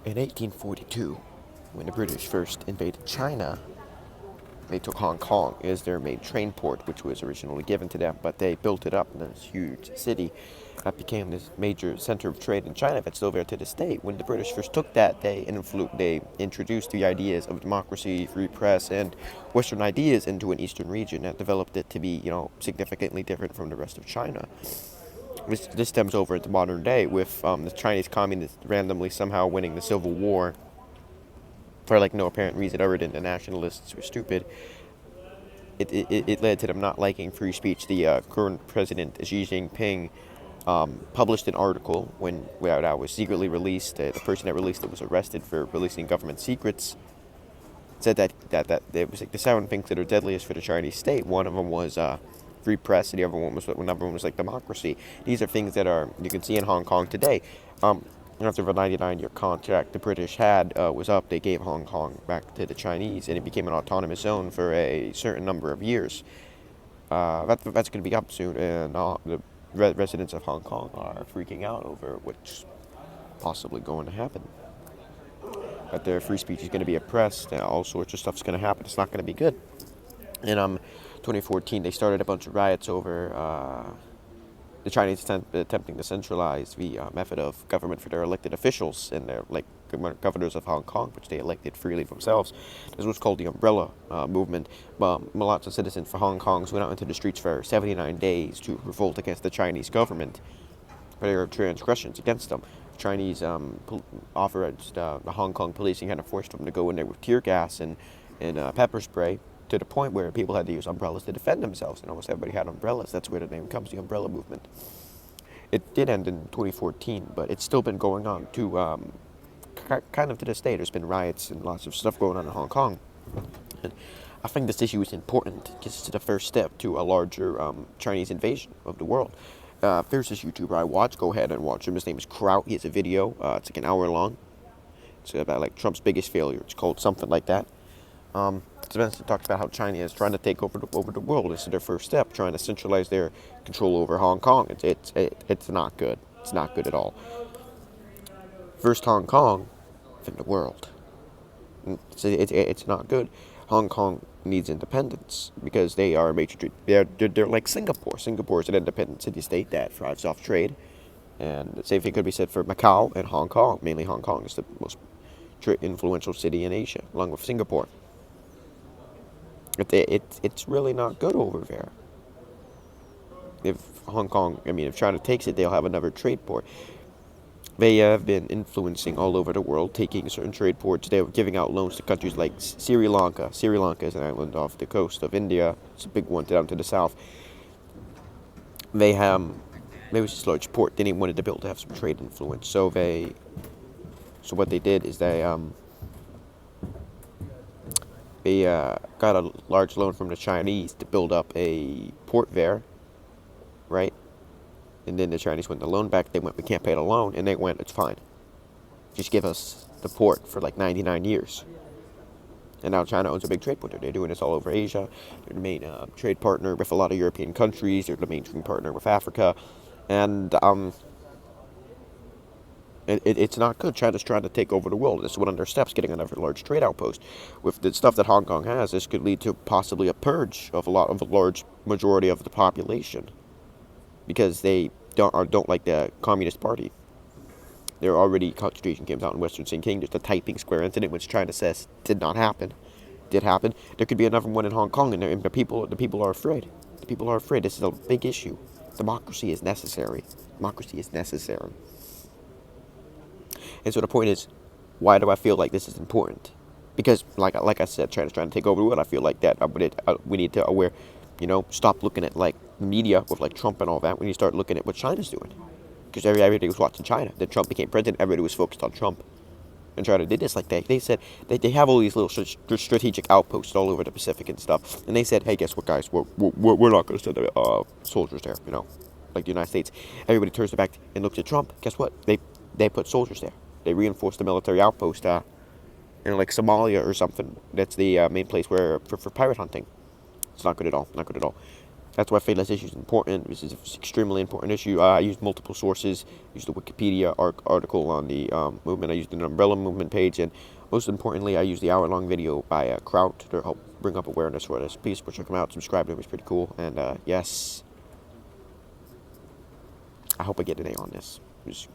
In 1842, when the British first invaded China, they took Hong Kong as their main train port, which was originally given to them, but they built it up in this huge city that became this major center of trade in China that's still there to this day. When the British first took that, they introduced the ideas of democracy, free press, and Western ideas into an Eastern region that developed it to be, significantly different from the rest of China. This stems over into modern day with the Chinese communists randomly somehow winning the Civil War for like no apparent reason other than the nationalists were stupid. It led to them not liking free speech. The current president, Xi Jinping, published an article where that was secretly released. The person that released it was arrested for releasing government secrets. Said that it was like the seven things that are deadliest for the Chinese state. One of them was free press, and the other one was like democracy. These are things that are you can see in Hong Kong today. After the 99-year contract the British had was up, they gave Hong Kong back to the Chinese, and it became an autonomous zone for a certain number of years. That's going to be up soon, and the residents of Hong Kong are freaking out over what's possibly going to happen. That their free speech is going to be oppressed, and all sorts of stuff's going to happen. It's not going to be good. In 2014, they started a bunch of riots over the Chinese attempting to centralize the method of government for their elected officials and their like governors of Hong Kong, which they elected freely themselves. This was called the Umbrella Movement. Lots of citizens for Hong Kong went out into the streets for 79 days to revolt against the Chinese government for their transgressions against them. Chinese authorized the Hong Kong police and kind of forced them to go in there with tear gas and pepper spray to the point where people had to use umbrellas to defend themselves, and almost everybody had umbrellas. That's where the name comes, the Umbrella Movement. It did end in 2014, but it's still been going on to kind of to this day. There's been riots and lots of stuff going on in Hong Kong. And I think this issue is important because it's the first step to a larger Chinese invasion of the world. There's this YouTuber I watch. Go ahead and watch him. His name is Crowley. He has a video. It's like an hour long. It's about like Trump's biggest failure. It's called something like that. It talks about how China is trying to take over the world. This is their first step, trying to centralize their control over Hong Kong. It's not good. It's not good at all. First Hong Kong, then the world. It's not good. Hong Kong needs independence because they are a major. They're like Singapore. Singapore is an independent city-state that thrives off trade, and the same thing could be said for Macau and Hong Kong. Mainly Hong Kong is the most influential city in Asia, along with Singapore. It's really not good over there. If if China takes it, they'll have another trade port. They have been influencing all over the world, taking certain trade ports. They're giving out loans to countries like Sri Lanka. Sri Lanka is an island off the coast of India. It's a big one down to the south. They was this large port they wanted to build to have some trade influence. So what they did is they got a large loan from the Chinese to build up a port there, right? And then the Chinese went the loan back. They went, we can't pay the loan, and they went, it's fine. Just give us the port for like 99 years. And now China owns a big trade port there. They're doing this all over Asia. They're the main trade partner with a lot of European countries. They're the main trade partner with Africa, and it's not good. China's trying to take over the world. This is one of their steps, getting another large trade outpost. With the stuff that Hong Kong has, this could lead to possibly a purge of a large majority of the population, because they don't like the Communist Party. There are already concentration camps out in Western Sinking. There's the Taiping Square incident, which China says did not happen. Did happen. There could be another one in Hong Kong, and the people are afraid. The people are afraid. This is a big issue. Democracy is necessary. Democracy is necessary. And so the point is, why do I feel like this is important? Because, like I said, China's trying to take over the world. I feel like that. We need to stop looking at like media with like Trump and all that. We need to start looking at what China's doing. Because everybody was watching China. Then Trump became president. Everybody was focused on Trump. And China did this like they said they have all these little strategic outposts all over the Pacific and stuff. And they said, hey, guess what, guys? We're not going to send soldiers there. Like the United States. Everybody turns their back and looks at Trump. Guess what? They put soldiers there. They reinforced the military outpost, like Somalia or something. That's the main place for pirate hunting. It's not good at all. Not good at all. That's why fatalist issue is important. This is an extremely important issue. I used multiple sources. I used the Wikipedia article on the movement. I used an umbrella movement page, and most importantly, I used the hour-long video by Crowley to help bring up awareness for this. Please go check him out. Subscribe to him. It's pretty cool. And yes, I hope I get an A on this. It's